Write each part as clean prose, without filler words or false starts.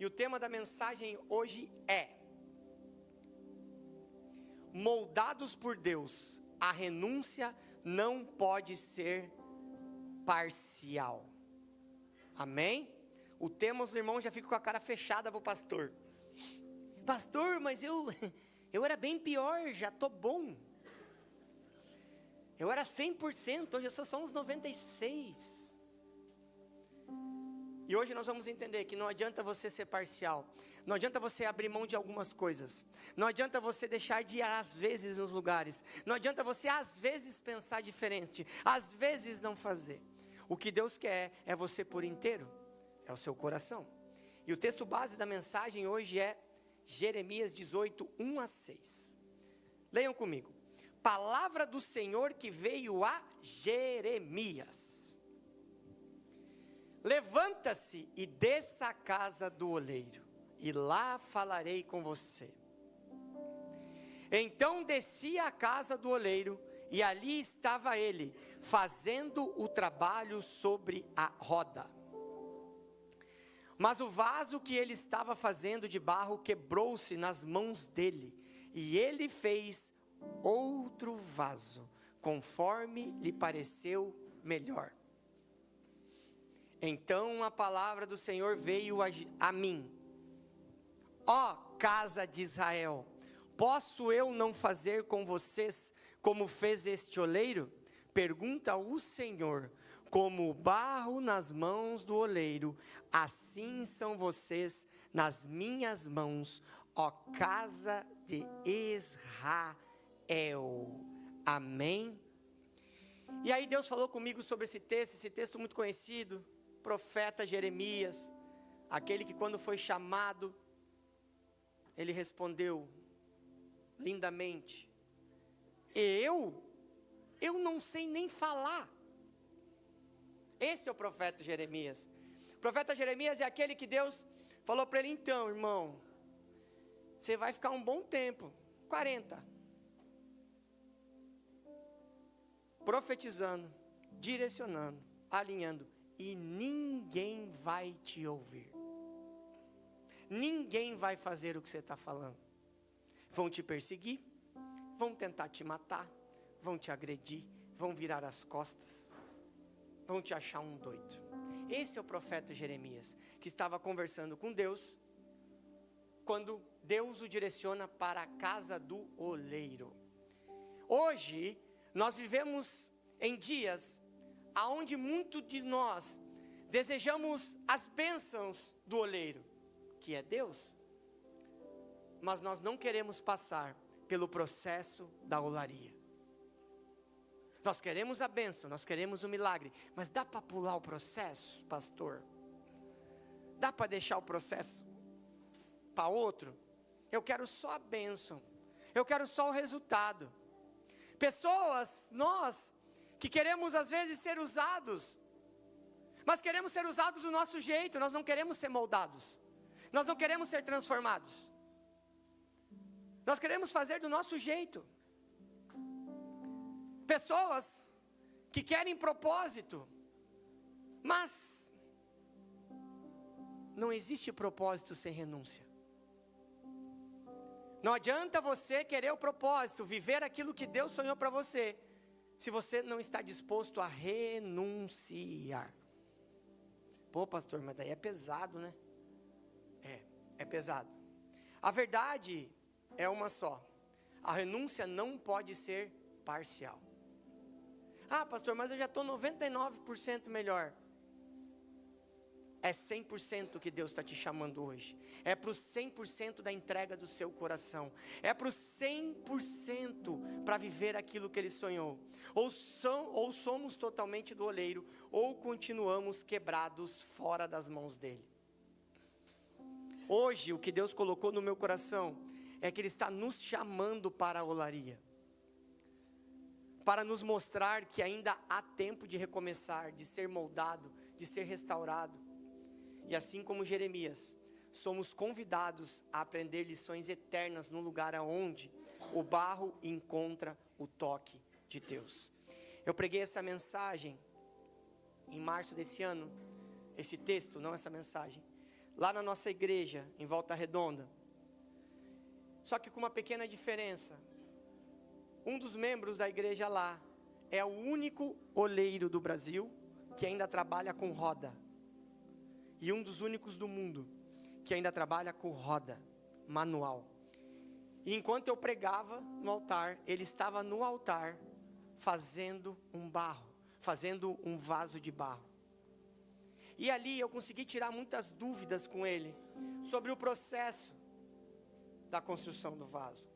E o tema da mensagem hoje é: moldados por Deus, a renúncia não pode ser parcial. Amém? O tema, os irmãos já ficam com a cara fechada para o pastor. Pastor, mas eu era bem pior, já estou bom. Eu era 100%, hoje eu sou só uns 96%. E hoje nós vamos entender que não adianta você ser parcial. Não adianta você abrir mão de algumas coisas. Não adianta você deixar de ir às vezes nos lugares. Não adianta você às vezes pensar diferente. Às vezes não fazer. O que Deus quer é você por inteiro. É o seu coração. E o texto base da mensagem hoje é Jeremias 18, 1-6. Leiam comigo. Palavra do Senhor que veio a Jeremias. Levanta-se e desça à casa do oleiro, e lá falarei com você. Então desci à casa do oleiro, e ali estava ele, fazendo o trabalho sobre a roda. Mas o vaso que ele estava fazendo de barro quebrou-se nas mãos dele, e ele fez outro vaso, conforme lhe pareceu melhor. Então a palavra do Senhor veio a mim. Ó casa de Israel, posso eu não fazer com vocês como fez este oleiro? Pergunta o Senhor. Como o barro nas mãos do oleiro, assim são vocês nas minhas mãos, ó casa de Israel. Amém? E aí Deus falou comigo sobre esse texto muito conhecido, profeta Jeremias, aquele que quando foi chamado, ele respondeu lindamente: eu não sei nem falar. Esse é o profeta Jeremias. O profeta Jeremias é aquele que Deus falou para ele: então, irmão, você vai ficar um bom tempo, 40, profetizando, direcionando, alinhando, e ninguém vai te ouvir. Ninguém vai fazer o que você está falando. Vão te perseguir, vão tentar te matar, vão te agredir, vão virar as costas, vão te achar um doido. Esse é o profeta Jeremias, que estava conversando com Deus, quando Deus o direciona para a casa do oleiro. Hoje, nós vivemos em dias aonde muitos de nós desejamos as bênçãos do oleiro, que é Deus, mas nós não queremos passar pelo processo da olaria. Nós queremos a bênção, nós queremos o milagre, mas dá para pular o processo, pastor? Dá para deixar o processo para outro? Eu quero só a bênção, eu quero só o resultado. Pessoas, nós, que queremos às vezes ser usados, mas queremos ser usados do nosso jeito, nós não queremos ser moldados, nós não queremos ser transformados, nós queremos fazer do nosso jeito. Pessoas que querem propósito, mas não existe propósito sem renúncia. Não adianta você querer o propósito, viver aquilo que Deus sonhou para você, se você não está disposto a renunciar. Pô, pastor, mas daí é pesado, né? É pesado. A verdade é uma só. A renúncia não pode ser parcial. Ah, pastor, mas eu já estou 99% melhor. É 100% que Deus está te chamando hoje. É para o 100% da entrega do seu coração. É para o 100% para viver aquilo que Ele sonhou. Ou somos totalmente do oleiro, ou continuamos quebrados fora das mãos dEle. Hoje, o que Deus colocou no meu coração é que Ele está nos chamando para a olaria, para nos mostrar que ainda há tempo de recomeçar, de ser moldado, de ser restaurado. E assim como Jeremias, somos convidados a aprender lições eternas no lugar aonde o barro encontra o toque de Deus. Eu preguei essa mensagem em março desse ano, esse texto, não essa mensagem, lá na nossa igreja, em Volta Redonda. Só que com uma pequena diferença. Um dos membros da igreja lá é o único oleiro do Brasil que ainda trabalha com roda. E um dos únicos do mundo que ainda trabalha com roda manual. E enquanto eu pregava no altar, ele estava no altar fazendo fazendo um vaso de barro. E ali eu consegui tirar muitas dúvidas com ele sobre o processo da construção do vaso.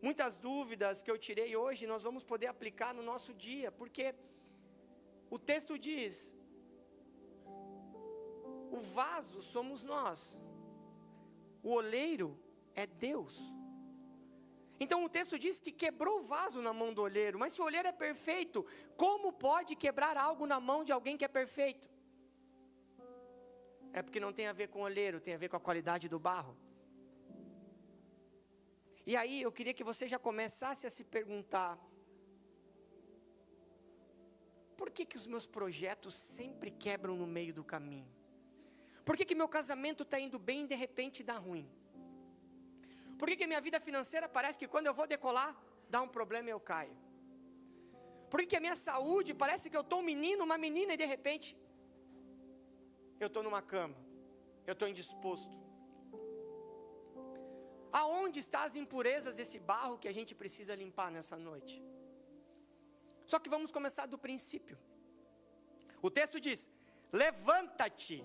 Muitas dúvidas que eu tirei hoje nós vamos poder aplicar no nosso dia, porque o texto diz: o vaso somos nós, o oleiro é Deus. Então o texto diz que quebrou o vaso na mão do olheiro, mas se o olheiro é perfeito, como pode quebrar algo na mão de alguém que é perfeito? É porque não tem a ver com o olheiro, tem a ver com a qualidade do barro. E aí eu queria que você já começasse a se perguntar: por que os meus projetos sempre quebram no meio do caminho? Por que meu casamento está indo bem e de repente dá ruim? Por que minha vida financeira parece que quando eu vou decolar, dá um problema e eu caio? Por que a minha saúde parece que eu estou um menino, uma menina e de repente eu estou numa cama, eu estou indisposto? Aonde estão as impurezas desse barro que a gente precisa limpar nessa noite? Só que vamos começar do princípio. O texto diz: levanta-te.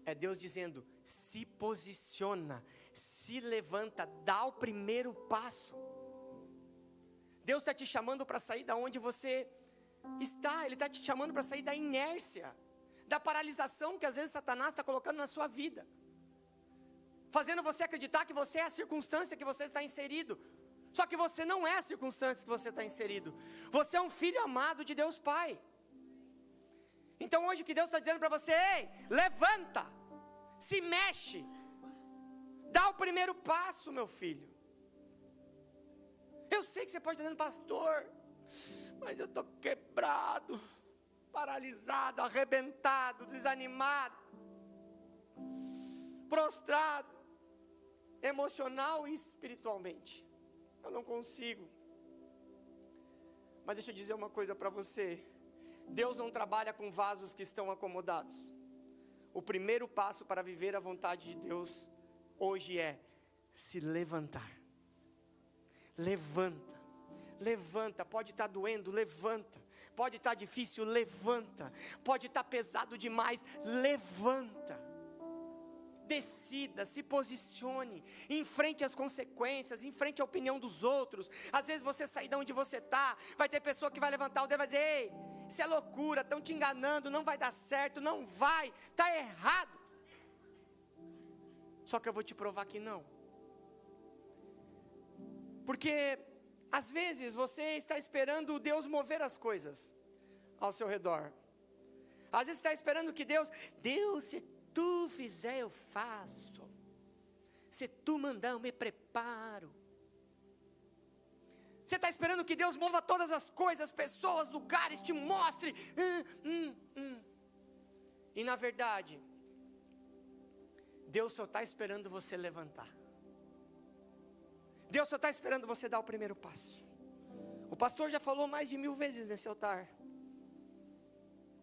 É Deus dizendo: se posiciona, se levanta, dá o primeiro passo. Deus está te chamando para sair da onde você está. Ele está te chamando para sair da inércia, da paralisação que às vezes Satanás está colocando na sua vida, fazendo você acreditar que você é a circunstância que você está inserido. Só que você não é a circunstância que você está inserido. Você é um filho amado de Deus Pai. Então hoje o que Deus está dizendo para você: ei, levanta, se mexe, dá o primeiro passo, meu filho. Eu sei que você pode estar dizendo: pastor, mas eu estou quebrado, paralisado, arrebentado, desanimado, prostrado, emocional e espiritualmente. Eu não consigo. Mas deixa eu dizer uma coisa para você: Deus não trabalha com vasos que estão acomodados. O primeiro passo para viver a vontade de Deus hoje é se levantar. Levanta, levanta. Pode estar doendo, levanta. Pode estar difícil, levanta. Pode estar pesado demais, levanta. Decida, se posicione, enfrente as consequências, enfrente a opinião dos outros. Às vezes você sair de onde você está, vai ter pessoa que vai levantar o dedo e vai dizer: ei, isso é loucura, estão te enganando, não vai dar certo, não vai, está errado. Só que eu vou te provar que não. Porque às vezes você está esperando Deus mover as coisas ao seu redor. Às vezes você está esperando que Deus, se tu fizer eu faço, se tu mandar eu me preparo. Você está esperando que Deus mova todas as coisas, pessoas, lugares, te mostre. E na verdade, Deus só está esperando você levantar. Deus só está esperando você dar o primeiro passo. O pastor já falou mais de 1000 vezes nesse altar.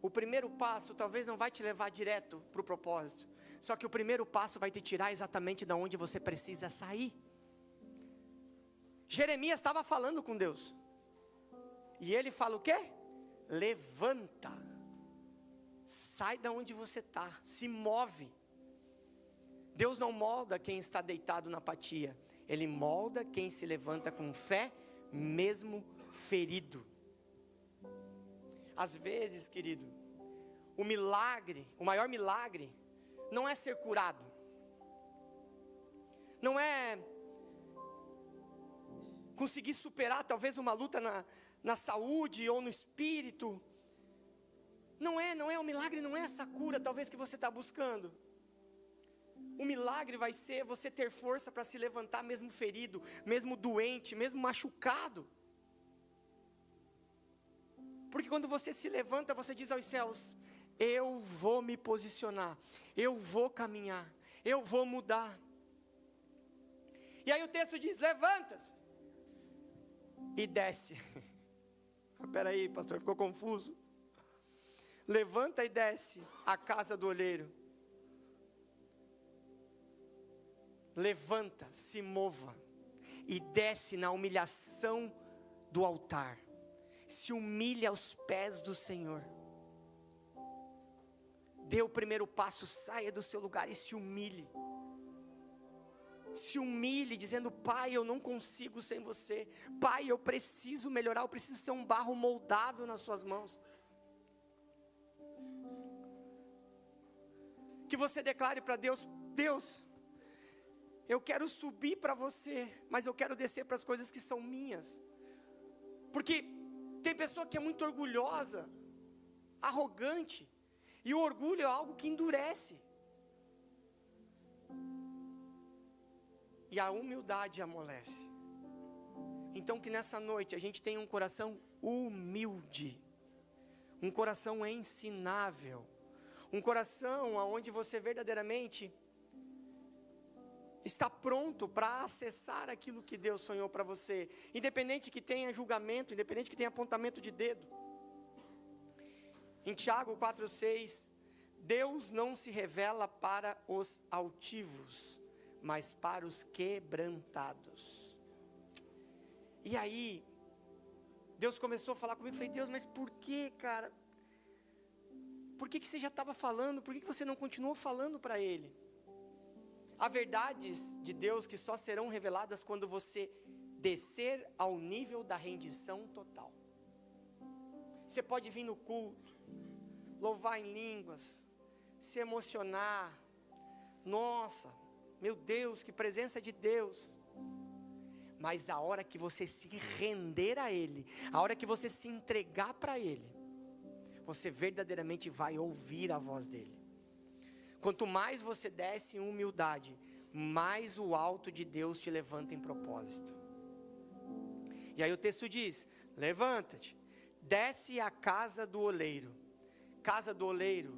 O primeiro passo talvez não vai te levar direto para o propósito. Só que o primeiro passo vai te tirar exatamente da onde você precisa sair. Jeremias estava falando com Deus. E ele fala o quê? Levanta. Sai da onde você está. Se move. Deus não molda quem está deitado na apatia. Ele molda quem se levanta com fé, mesmo ferido. Às vezes, querido, o milagre, o maior milagre, não é ser curado. Não é conseguir superar talvez uma luta na saúde ou no espírito. Não é, o milagre não é essa cura talvez que você está buscando. O milagre vai ser você ter força para se levantar mesmo ferido, mesmo doente, mesmo machucado. Porque quando você se levanta, você diz aos céus: eu vou me posicionar, eu vou caminhar, eu vou mudar. E aí o texto diz: levanta-se e desce. Espera aí, pastor, ficou confuso. Levanta e desce a casa do oleiro. Levanta, se mova e desce na humilhação do altar. Se humilha aos pés do Senhor. Dê o primeiro passo, saia do seu lugar e se humilhe. Se humilhe dizendo: Pai, eu não consigo sem você. Pai, eu preciso melhorar, eu preciso ser um barro moldável nas suas mãos. Que você declare para Deus: Deus, eu quero subir para você, mas eu quero descer para as coisas que são minhas. Porque tem pessoa que é muito orgulhosa, arrogante, e o orgulho é algo que endurece. E a humildade amolece. Então que nessa noite a gente tenha um coração humilde, um coração ensinável, um coração onde você verdadeiramente está pronto para acessar aquilo que Deus sonhou para você, independente que tenha julgamento, independente que tenha apontamento de dedo. Em Tiago 4,6, Deus não se revela para os altivos, mas para os quebrantados. E aí, Deus começou a falar comigo. Eu falei: Deus, mas por que, cara? Por que você já estava falando? Por que você não continuou falando para Ele? Há verdades de Deus que só serão reveladas quando você descer ao nível da rendição total. Você pode vir no culto, louvar em línguas, se emocionar. Nossa, meu Deus, que presença de Deus. Mas a hora que você se render a Ele, a hora que você se entregar para Ele, você verdadeiramente vai ouvir a voz dEle. Quanto mais você desce em humildade, mais o alto de Deus te levanta em propósito. E aí o texto diz: levanta-te, desce à casa do oleiro. Casa do oleiro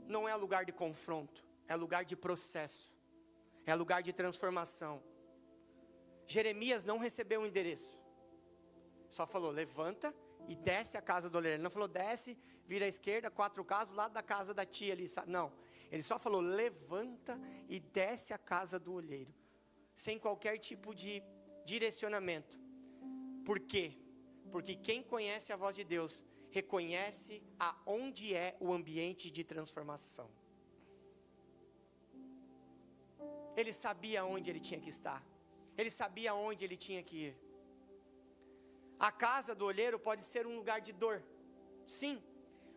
não é lugar de confronto, é lugar de processo, é lugar de transformação. Jeremias não recebeu o endereço, só falou: levanta e desce a casa do oleiro. Ele não falou: desce, vira à esquerda, 4 casas, lá da casa da tia ali. Não, ele só falou: levanta e desce a casa do oleiro, sem qualquer tipo de direcionamento. Por quê? Porque quem conhece a voz de Deus reconhece aonde é o ambiente de transformação. Ele sabia onde ele tinha que estar, ele sabia onde ele tinha que ir. A casa do olheiro pode ser um lugar de dor, sim,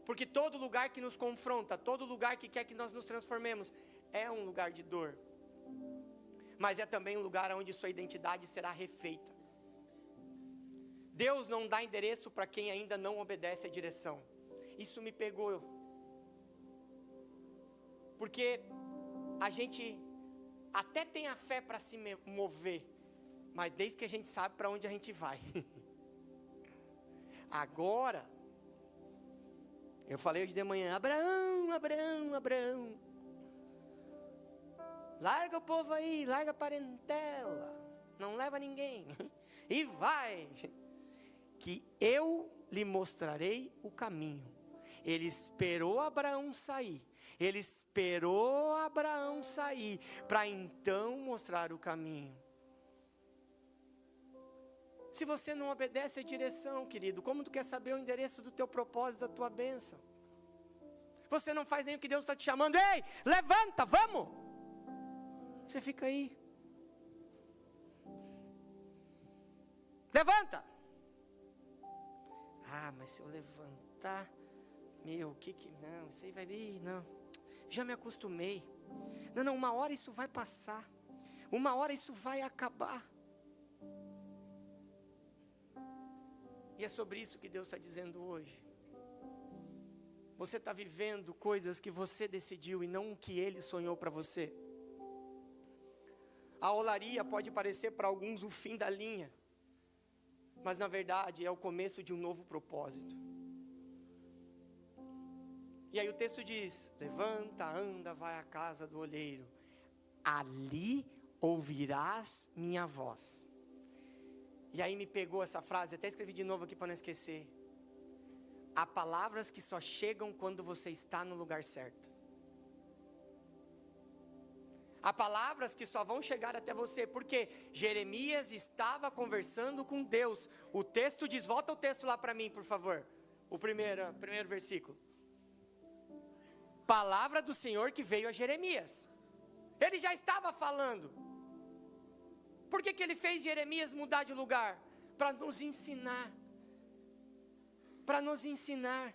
porque todo lugar que nos confronta, todo lugar que quer que nós nos transformemos, é um lugar de dor. Mas é também um lugar onde sua identidade será refeita. Deus não dá endereço para quem ainda não obedece à direção. Isso me pegou. Porque a gente até tem a fé para se mover, mas desde que a gente sabe para onde a gente vai. Agora, eu falei hoje de manhã: Abraão, Abraão, Abraão, larga o povo aí, larga a parentela, não leva ninguém, e vai, que eu lhe mostrarei o caminho. Ele esperou Abraão sair, para então mostrar o caminho. Se você não obedece à direção, querido, como tu quer saber o endereço do teu propósito, da tua bênção? Você não faz nem o que Deus está te chamando. Ei, levanta, vamos. Você fica aí. Levanta. Ah, mas se eu levantar, não, isso aí vai vir, não. Já me acostumei. Não, uma hora isso vai passar. Uma hora isso vai acabar. E é sobre isso que Deus está dizendo hoje. Você está vivendo coisas que você decidiu e não o que Ele sonhou para você. A olaria pode parecer para alguns o fim da linha, mas na verdade é o começo de um novo propósito. E aí o texto diz: levanta, anda, vai à casa do olheiro, ali ouvirás minha voz. E aí me pegou essa frase, até escrevi de novo aqui para não esquecer. Há palavras que só chegam quando você está no lugar certo. Há palavras que só vão chegar até você, porque Jeremias estava conversando com Deus. O texto diz, volta o texto lá para mim, por favor. O primeiro versículo. Palavra do Senhor que veio a Jeremias. Ele já estava falando. Por que ele fez Jeremias mudar de lugar? Para nos ensinar. Para nos ensinar.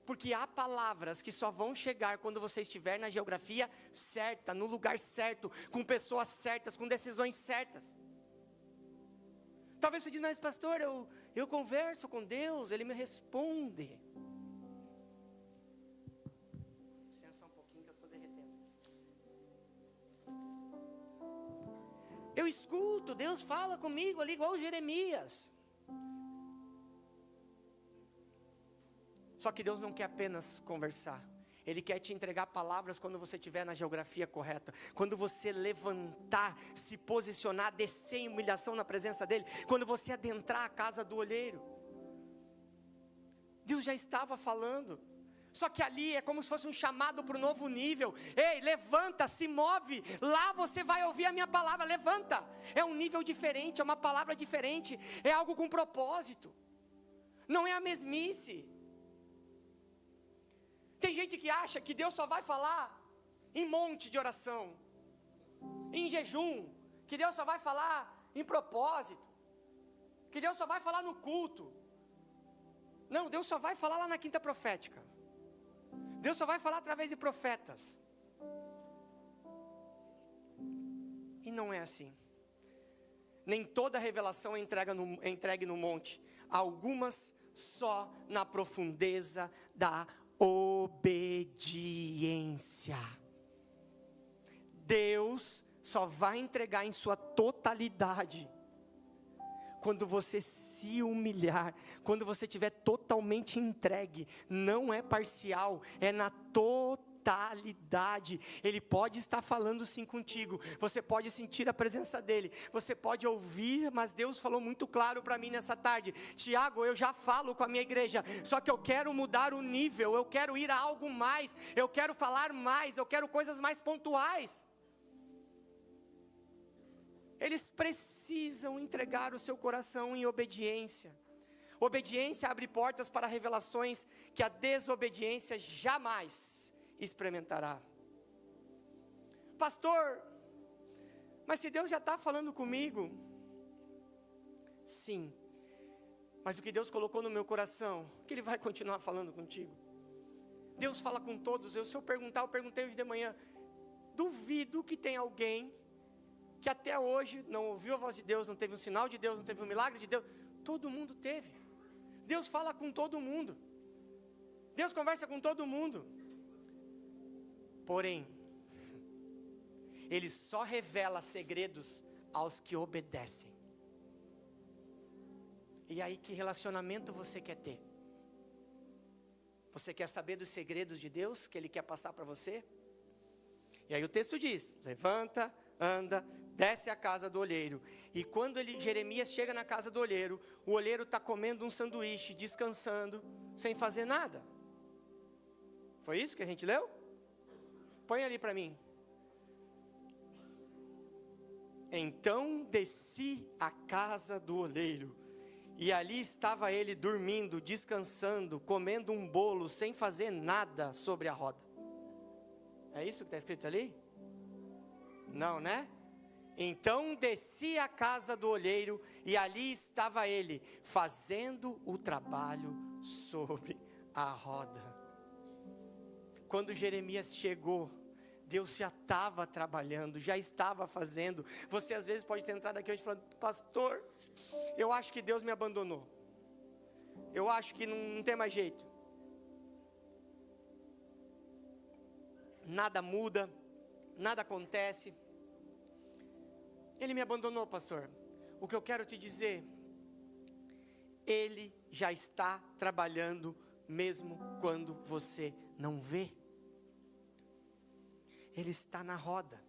Porque há palavras que só vão chegar quando você estiver na geografia certa, no lugar certo, com pessoas certas, com decisões certas. Talvez você diga, mas pastor, eu converso com Deus, Ele me responde. Licença um pouquinho que eu estou derretendo. Eu escuto, Deus fala comigo ali igual Jeremias. Só que Deus não quer apenas conversar. Ele quer te entregar palavras quando você estiver na geografia correta. Quando você levantar, se posicionar, descer em humilhação na presença dEle. Quando você adentrar a casa do olheiro. Deus já estava falando. Só que ali é como se fosse um chamado para o novo nível. Ei, levanta, se move. Lá você vai ouvir a minha palavra, levanta. É um nível diferente, é uma palavra diferente. É algo com propósito. Não é a mesmice. Tem gente que acha que Deus só vai falar em monte de oração, em jejum, que Deus só vai falar em propósito, que Deus só vai falar no culto. Não, Deus só vai falar lá na quinta profética. Deus só vai falar através de profetas. E não é assim. Nem toda revelação é entregue no monte. Algumas só na profundeza da obediência. Deus só vai entregar em sua totalidade quando você se humilhar, quando você estiver totalmente entregue. Não é parcial, é na totalidade. Ele pode estar falando sim contigo, você pode sentir a presença dele, você pode ouvir, mas Deus falou muito claro para mim nessa tarde: Tiago, eu já falo com a minha igreja, só que eu quero mudar o nível, eu quero ir a algo mais, eu quero falar mais, eu quero coisas mais pontuais. Eles precisam entregar o seu coração em obediência. Obediência abre portas para revelações que a desobediência jamais experimentará. Pastor, mas se Deus já está falando comigo, sim, mas o que Deus colocou no meu coração, que Ele vai continuar falando contigo. Deus fala com todos. Se eu perguntar, eu perguntei hoje de manhã, duvido que tem alguém que até hoje não ouviu a voz de Deus, não teve um sinal de Deus, não teve um milagre de Deus. Todo mundo teve. Deus fala com todo mundo. Deus conversa com todo mundo. Porém, Ele só revela segredos aos que obedecem. E aí, que relacionamento você quer ter? Você quer saber dos segredos de Deus que Ele quer passar para você? E aí o texto diz, levanta, anda, desce à casa do olheiro. E quando Jeremias chega na casa do olheiro, o olheiro está comendo um sanduíche, descansando, sem fazer nada. Foi isso que a gente leu? Põe ali para mim. Então desci à casa do olheiro, e ali estava ele dormindo, descansando, comendo um bolo, sem fazer nada sobre a roda. É isso que está escrito ali? Não, né? Então desci à casa do olheiro, e ali estava ele, fazendo o trabalho sobre a roda. Quando Jeremias chegou, Deus já estava trabalhando, já estava fazendo. Você às vezes pode ter entrado aqui hoje falando, pastor, eu acho que Deus me abandonou. Eu acho que não tem mais jeito. Nada muda, nada acontece. Ele me abandonou, pastor. O que eu quero te dizer, Ele já está trabalhando mesmo quando você não vê. Ele está na roda,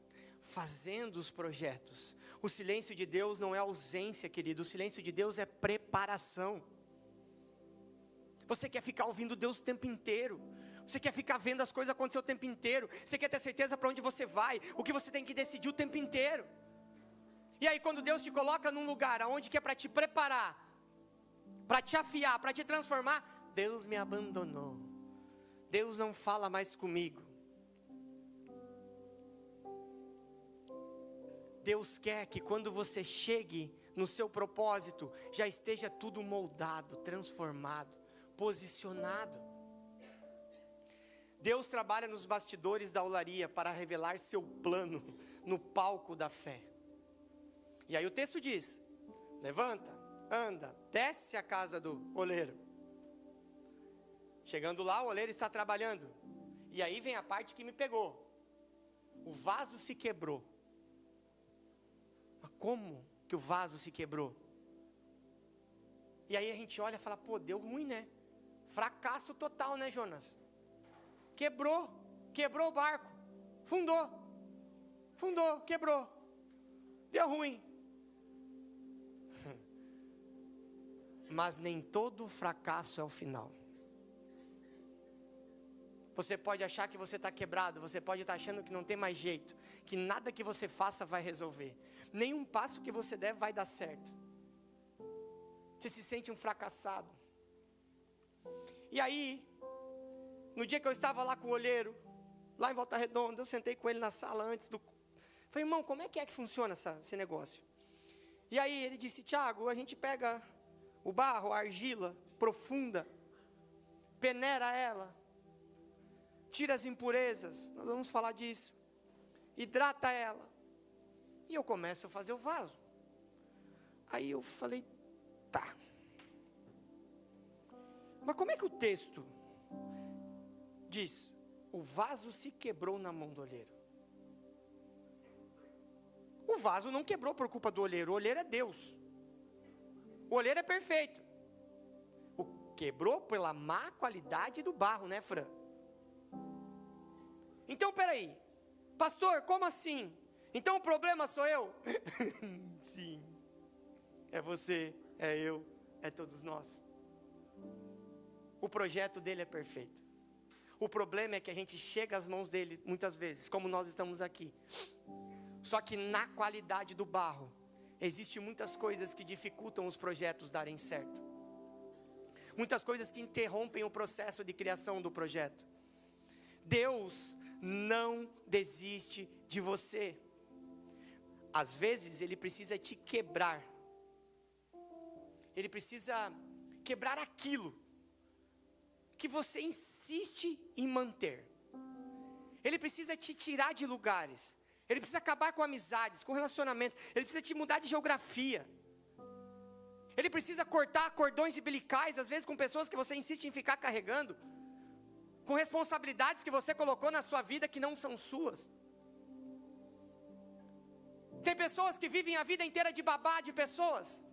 fazendo os projetos. O silêncio de Deus não é ausência, querido. O silêncio de Deus é preparação. Você quer ficar ouvindo Deus o tempo inteiro. Você quer ficar vendo as coisas acontecer o tempo inteiro. Você quer ter certeza para onde você vai. O que você tem que decidir o tempo inteiro. E aí quando Deus te coloca num lugar onde que é para te preparar, para te afiar, para te transformar, Deus me abandonou. Deus não fala mais comigo. Deus quer que quando você chegue no seu propósito, já esteja tudo moldado, transformado, posicionado. Deus trabalha nos bastidores da olaria para revelar seu plano no palco da fé. E aí o texto diz: levanta, anda, desce a casa do oleiro. Chegando lá, o oleiro está trabalhando. E aí vem a parte que me pegou. O vaso se quebrou. Mas como que o vaso se quebrou? E aí a gente olha e fala: pô, deu ruim, né? Fracasso total, né, Jonas? Quebrou o barco, fundou, quebrou, deu ruim. Mas nem todo fracasso é o final. Você pode achar que você está quebrado, você pode estar achando que não tem mais jeito, que nada que você faça vai resolver, nenhum passo que você der vai dar certo. Você se sente um fracassado. E aí, no dia que eu estava lá com o olheiro, lá em Volta Redonda, eu sentei com ele na sala antes do... Falei: irmão, como é que funciona esse negócio? E aí ele disse: Tiago, a gente pega o barro, a argila profunda, peneira ela, tira as impurezas, nós vamos falar disso, hidrata ela, e eu começo a fazer o vaso. Aí eu falei: tá, mas como é que o texto diz: o vaso se quebrou na mão do olheiro? O vaso não quebrou por culpa do olheiro. O olheiro é Deus. O olheiro é perfeito. O quebrou pela má qualidade do barro, né, Fran? Então, peraí, pastor, como assim? Então o problema sou eu? Sim, é você, é eu, é todos nós. O projeto dele é perfeito. O problema é que a gente chega às mãos dele muitas vezes, como nós estamos aqui. Só que na qualidade do barro, existem muitas coisas que dificultam os projetos darem certo. Muitas coisas que interrompem o processo de criação do projeto. Deus não desiste de você. Às vezes Ele precisa te quebrar. Ele precisa quebrar aquilo que você insiste em manter. Ele precisa te tirar de lugares. Ele precisa acabar com amizades, com relacionamentos. Ele precisa te mudar de geografia. Ele precisa cortar cordões umbilicais, às vezes com pessoas que você insiste em ficar carregando, com responsabilidades que você colocou na sua vida que não são suas. Tem pessoas que vivem a vida inteira de babá de pessoas.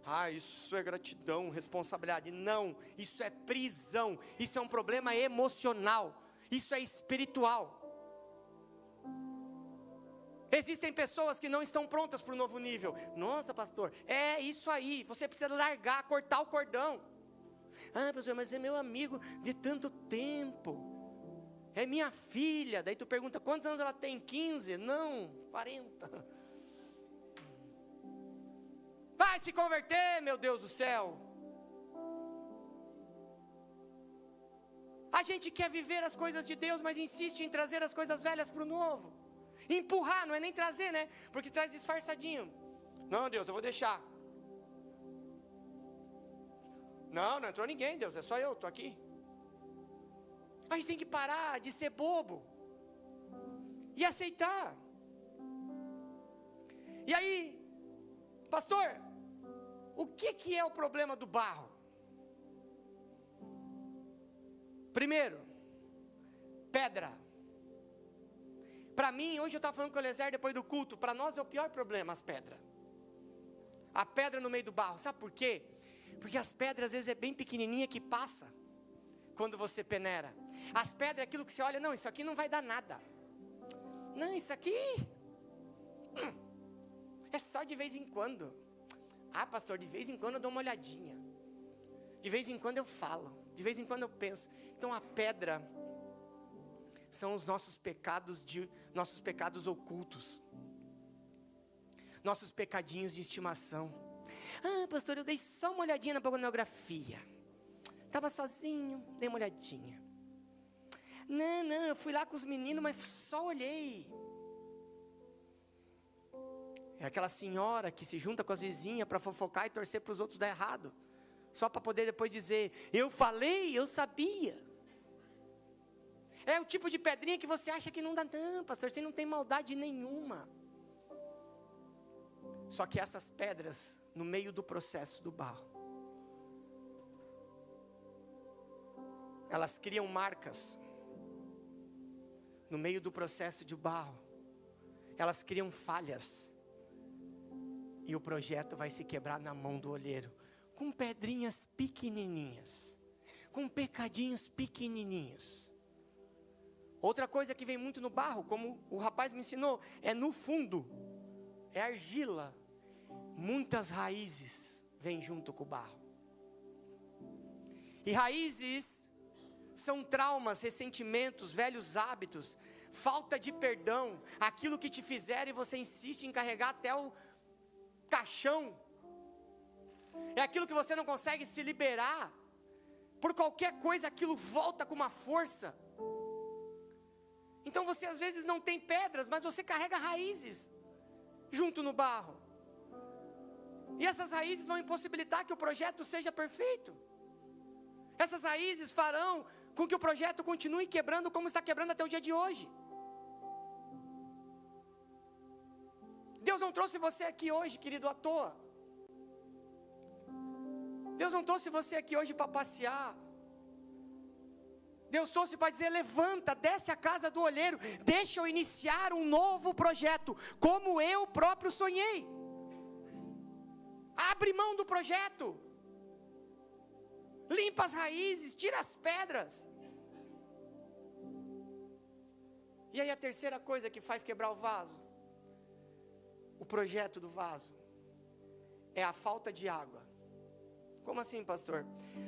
Ah, isso é gratidão, responsabilidade. Não, isso é prisão. Isso é um problema emocional. Isso é espiritual. Existem pessoas que não estão prontas para o novo nível. Nossa, pastor, é isso aí. Você precisa largar, cortar o cordão. Ah, pastor, mas é meu amigo de tanto tempo. É minha filha. Daí tu pergunta: quantos anos ela tem? 15? Não, 40. Vai se converter, meu Deus do céu. A gente quer viver as coisas de Deus, mas insiste em trazer as coisas velhas para o novo. Empurrar, não é nem trazer, né? Porque traz disfarçadinho. Não, Deus, eu vou deixar. Não entrou ninguém, Deus, é só eu, estou aqui. A gente tem que parar de ser bobo e aceitar. E aí, pastor, o que é o problema do barro? Primeiro, pedra. Para mim, hoje eu estava falando com o Eliezer depois do culto, para nós é o pior problema, as pedras. A pedra no meio do barro, sabe por quê? Porque as pedras às vezes é bem pequenininha que passa quando você peneira. As pedras é aquilo que você olha, não, isso aqui não vai dar nada. Não, isso aqui é só de vez em quando. Ah, pastor, de vez em quando eu dou uma olhadinha. De vez em quando eu falo. De vez em quando eu penso. Então a pedra são os nossos pecados ocultos. Nossos pecadinhos de estimação. Ah, pastor, eu dei só uma olhadinha na pornografia. Estava sozinho, dei uma olhadinha. Não, eu fui lá com os meninos, mas só olhei. É aquela senhora que se junta com as vizinhas para fofocar e torcer para os outros dar errado. Só para poder depois dizer, eu falei, eu sabia. É o tipo de pedrinha que você acha que não dá, não, pastor, você não tem maldade nenhuma. Só que essas pedras, no meio do processo do barro, elas criam marcas. No meio do processo de barro, elas criam falhas. E o projeto vai se quebrar na mão do olheiro. Com pedrinhas pequenininhas. Com pecadinhos pequenininhos. Outra coisa que vem muito no barro, como o rapaz me ensinou, é no fundo. É argila. Muitas raízes vêm junto com o barro. E raízes são traumas, ressentimentos, velhos hábitos, falta de perdão, aquilo que te fizeram e você insiste em carregar até o caixão. É aquilo que você não consegue se liberar. Por qualquer coisa aquilo volta com uma força. Então você às vezes não tem pedras, mas você carrega raízes junto no barro. E essas raízes vão impossibilitar que o projeto seja perfeito. Essas raízes farão com que o projeto continue quebrando como está quebrando até o dia de hoje. Deus não trouxe você aqui hoje, querido, à toa. Deus não trouxe você aqui hoje para passear. Deus trouxe para dizer, levanta, desce a casa do olheiro, deixa eu iniciar um novo projeto, como eu próprio sonhei. Abre mão do projeto. Limpa as raízes, tira as pedras. E aí a terceira coisa que faz quebrar o vaso, o projeto do vaso, é a falta de água. Como assim, pastor?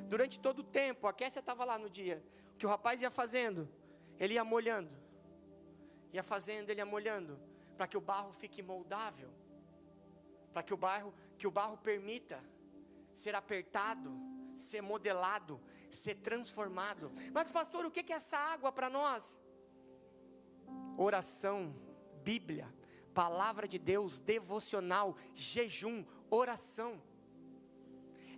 Durante todo o tempo, a Kessia estava lá no dia, o que o rapaz ia fazendo, ele ia molhando, ia fazendo, ele ia molhando, para que o barro fique moldável, para que o barro permita ser apertado, ser modelado, ser transformado. Mas pastor, o que é essa água para nós? Oração, Bíblia, palavra de Deus, devocional, jejum, oração.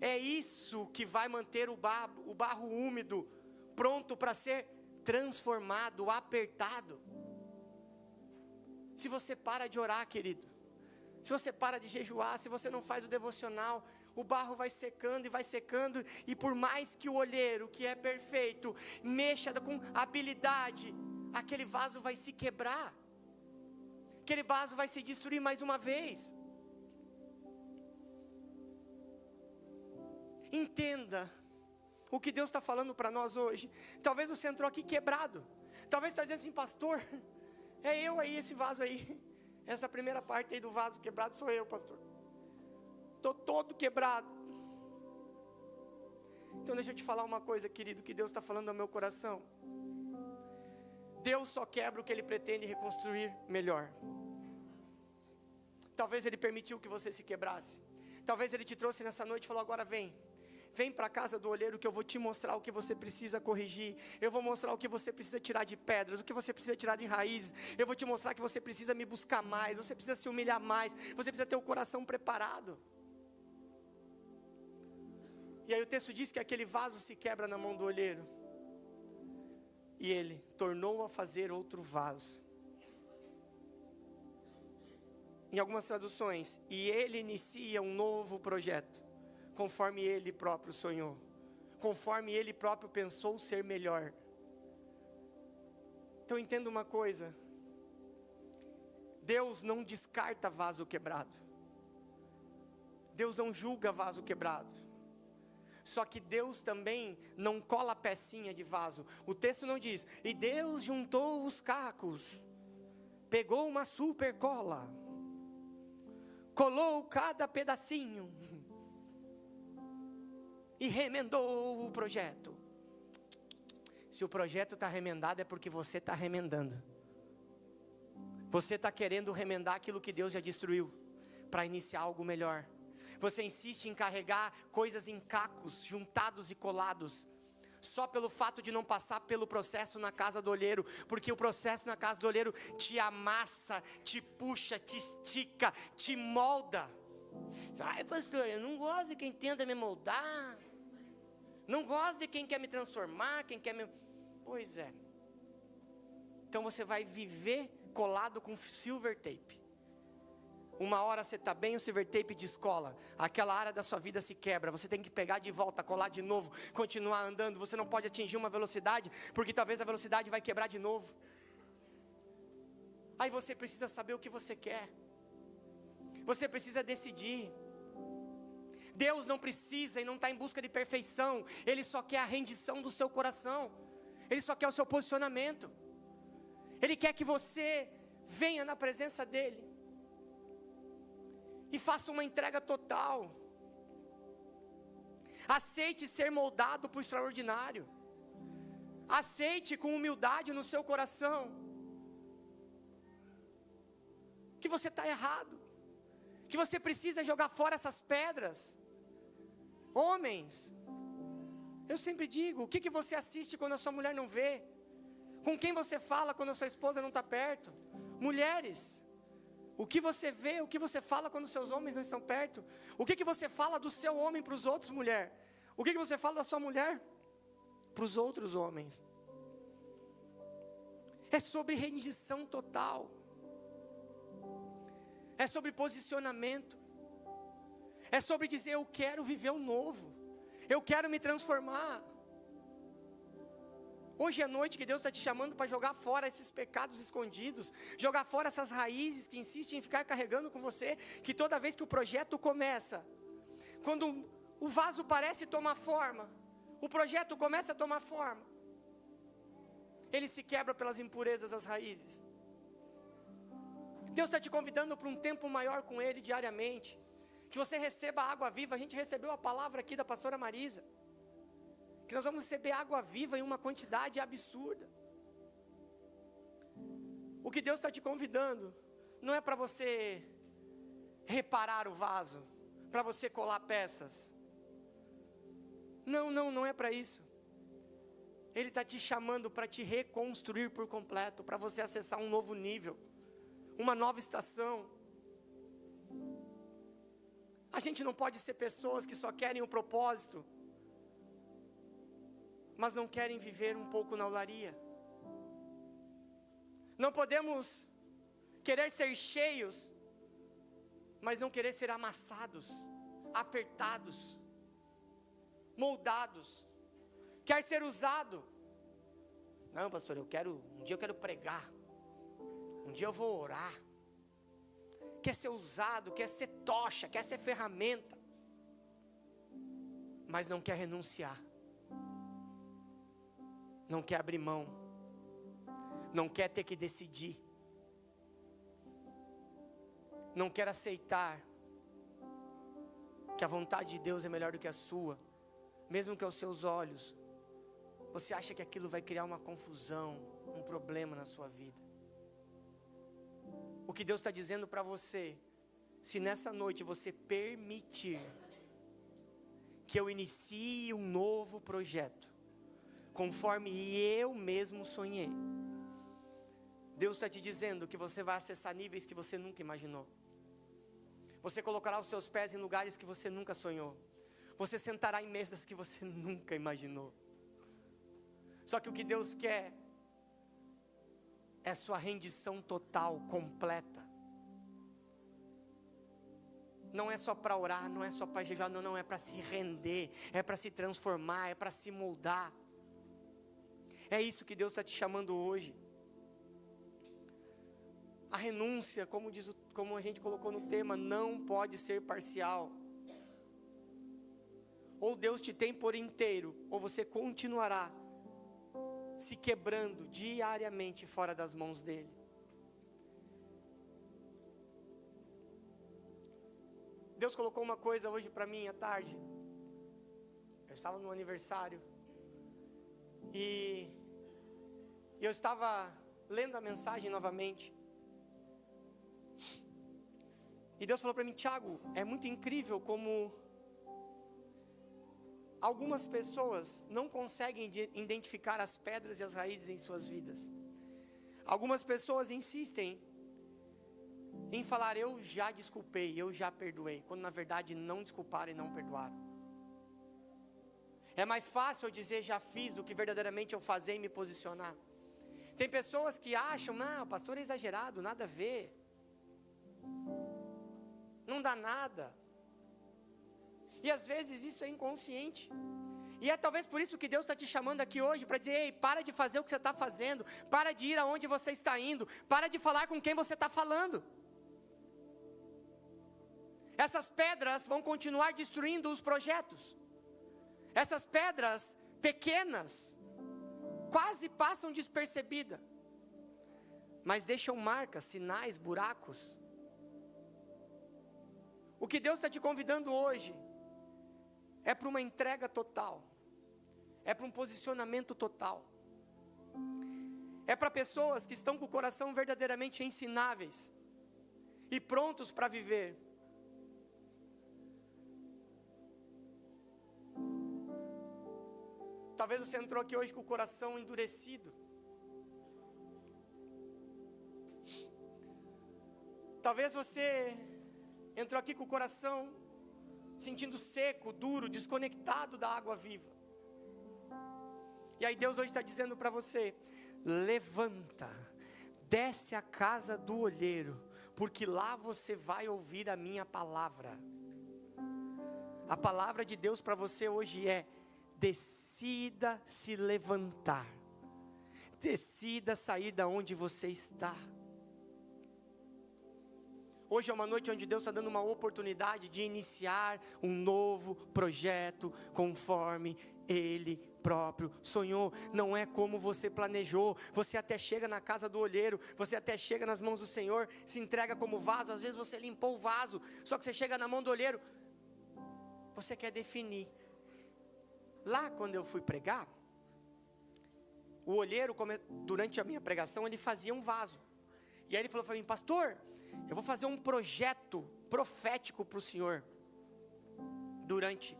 É isso que vai manter o barro úmido, pronto para ser transformado, apertado. Se você para de orar, querido, se você para de jejuar, se você não faz o devocional, o barro vai secando, e por mais que o olheiro, que é perfeito, mexa com habilidade, aquele vaso vai se quebrar, aquele vaso vai se destruir mais uma vez. Entenda o que Deus está falando para nós hoje. Talvez você entrou aqui quebrado, talvez você está dizendo assim, pastor, é eu aí, esse vaso aí, essa primeira parte aí do vaso quebrado sou eu, pastor. Estou todo quebrado. Então deixa eu te falar uma coisa, querido, que Deus está falando ao meu coração. Deus só quebra o que Ele pretende reconstruir melhor. Talvez Ele permitiu que você se quebrasse. Talvez Ele te trouxe nessa noite e falou, agora vem para a casa do olheiro que eu vou te mostrar o que você precisa corrigir. Eu vou mostrar o que você precisa tirar de pedras, o que você precisa tirar de raízes. Eu vou te mostrar que você precisa me buscar mais, você precisa se humilhar mais, você precisa ter o coração preparado. E aí o texto diz que aquele vaso se quebra na mão do olheiro. E ele tornou a fazer outro vaso. Em algumas traduções, e ele inicia um novo projeto, conforme ele próprio sonhou, conforme ele próprio pensou ser melhor. Então entenda uma coisa, Deus não descarta vaso quebrado, Deus não julga vaso quebrado, Só que Deus também não cola pecinha de vaso. O texto não diz, e Deus juntou os cacos, pegou uma super cola, colou cada pedacinho e remendou o projeto. Se o projeto está remendado é porque você está remendando. Você está querendo remendar aquilo que Deus já destruiu, para iniciar algo melhor. Você insiste em carregar coisas em cacos, juntados e colados, só pelo fato de não passar pelo processo na casa do olheiro, porque o processo na casa do olheiro te amassa, te puxa, te estica, te molda. Ai, pastor, eu não gosto de quem tenta me moldar, não gosto de quem quer me transformar, quem quer me... Pois é. Então você vai viver colado com silver tape. Uma hora você está bem, o silver tape descola, aquela área da sua vida se quebra, você tem que pegar de volta, colar de novo, continuar andando. Você não pode atingir uma velocidade, porque talvez a velocidade vai quebrar de novo. Aí você precisa saber o que você quer, você precisa decidir. Deus não precisa e não está em busca de perfeição, Ele só quer a rendição do seu coração, Ele só quer o seu posicionamento, Ele quer que você venha na presença dEle e faça uma entrega total. Aceite ser moldado para o extraordinário. Aceite com humildade no seu coração que você está errado, que você precisa jogar fora essas pedras. Homens, eu sempre digo, o que você assiste quando a sua mulher não vê? Com quem você fala quando a sua esposa não está perto? Mulheres, o que você vê, o que você fala quando seus homens não estão perto? O que você fala do seu homem para os outros, mulher? O que você fala da sua mulher para os outros homens? É sobre rendição total. É sobre posicionamento. É sobre dizer, eu quero viver o novo. Eu quero me transformar. Hoje é noite que Deus está te chamando para jogar fora esses pecados escondidos, jogar fora essas raízes que insistem em ficar carregando com você, que toda vez que o projeto começa, quando o vaso parece tomar forma, o projeto começa a tomar forma, ele se quebra pelas impurezas das raízes. Deus está te convidando para um tempo maior com Ele diariamente, que você receba água viva. A gente recebeu a palavra aqui da pastora Marisa, que nós vamos receber água viva em uma quantidade absurda. O que Deus está te convidando não é para você reparar o vaso, para você colar peças. Não é para isso. Ele está te chamando para te reconstruir por completo, para você acessar um novo nível, uma nova estação. A gente não pode ser pessoas que só querem o propósito, mas não querem viver um pouco na olaria. Não podemos querer ser cheios, mas não querer ser amassados, apertados, moldados. Quer ser usado? Não, pastor, um dia eu quero pregar, um dia eu vou orar. Quer ser usado, quer ser tocha, quer ser ferramenta, mas não quer renunciar. Não quer abrir mão, não quer ter que decidir, não quer aceitar que a vontade de Deus é melhor do que a sua, mesmo que aos seus olhos você acha que aquilo vai criar uma confusão, um problema na sua vida. O que Deus está dizendo para você, se nessa noite você permitir que eu inicie um novo projeto, conforme eu mesmo sonhei, Deus está te dizendo que você vai acessar níveis que você nunca imaginou. Você colocará os seus pés em lugares que você nunca sonhou. Você sentará em mesas que você nunca imaginou. Só que o que Deus quer é sua rendição total, completa. Não é só para orar, não é só para jejuar, não é para se render, é para se transformar, é para se moldar. É isso que Deus está te chamando hoje. A renúncia, como a gente colocou no tema, não pode ser parcial. ou Deus te tem por inteiro, ou você continuará se quebrando diariamente fora das mãos dele. Deus colocou uma coisa hoje para mim à tarde. Eu estava no aniversário e eu estava lendo a mensagem novamente. E Deus falou para mim: Tiago, é muito incrível como algumas pessoas não conseguem identificar as pedras e as raízes em suas vidas. Algumas pessoas insistem em falar: eu já desculpei, eu já perdoei, quando na verdade não desculparam e não perdoaram. É mais fácil eu dizer já fiz do que verdadeiramente eu fazer e me posicionar. Tem pessoas que acham: não, o pastor é exagerado, nada a ver, não dá nada. E às vezes isso é inconsciente. E é talvez por isso que Deus está te chamando aqui hoje, para dizer: ei, para de fazer o que você está fazendo, para de ir aonde você está indo, para de falar com quem você está falando. Essas pedras vão continuar destruindo os projetos. Essas pedras pequenas quase passam despercebidas, mas deixam marcas, sinais, buracos. O que Deus está te convidando hoje é para uma entrega total, é para um posicionamento total, é para pessoas que estão com o coração verdadeiramente ensináveis e prontos para viver. Talvez você entrou aqui hoje com o coração endurecido. Talvez você entrou aqui com o coração sentindo seco, duro, desconectado da água viva. E aí Deus hoje está dizendo para você: levanta, desce à casa do olheiro, porque lá você vai ouvir a minha palavra. A palavra de Deus para você hoje é: decida se levantar, decida sair da onde você está. Hoje é uma noite onde Deus está dando uma oportunidade de iniciar um novo projeto conforme Ele próprio sonhou. Não é como você planejou. Você até chega na casa do olheiro, você até chega nas mãos do Senhor, se entrega como vaso. Às vezes você limpou o vaso, só que você chega na mão do olheiro, você quer definir. Lá quando eu fui pregar, o olheiro, durante a minha pregação, ele fazia um vaso. E aí ele falou para mim: pastor, eu vou fazer um projeto profético para o senhor durante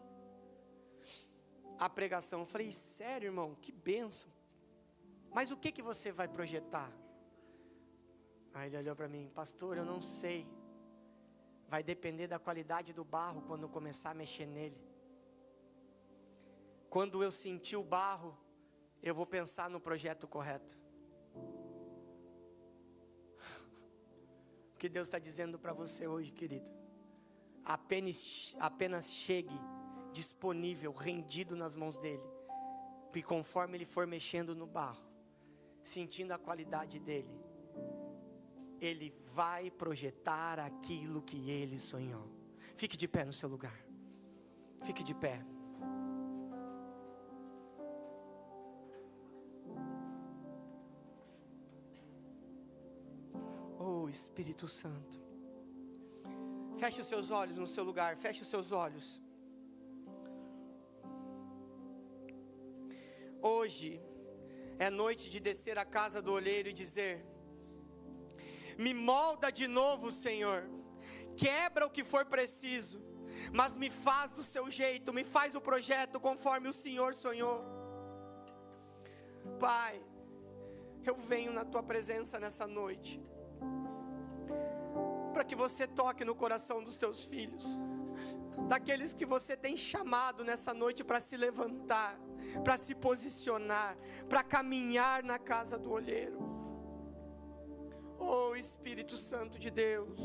a pregação. Eu falei: sério, irmão? Que bênção. Mas o que você vai projetar? Aí ele olhou para mim: pastor, eu não sei. Vai depender da qualidade do barro quando eu começar a mexer nele. Quando eu sentir o barro, eu vou pensar no projeto correto. O que Deus está dizendo para você hoje, querido: apenas chegue disponível, rendido nas mãos dele. E conforme ele for mexendo no barro, sentindo a qualidade dele, ele vai projetar aquilo que ele sonhou. Fique de pé no seu lugar. Fique de pé. Oh, Espírito Santo, feche os seus olhos no seu lugar, feche os seus olhos. Hoje é noite de descer à casa do olheiro e dizer: me molda de novo, Senhor, quebra o que for preciso, mas me faz do seu jeito, me faz o projeto conforme o Senhor sonhou. Pai, eu venho na tua presença nessa noite, para que você toque no coração dos teus filhos, daqueles que você tem chamado nessa noite para se levantar, para se posicionar, para caminhar na casa do olheiro. Oh, Espírito Santo de Deus,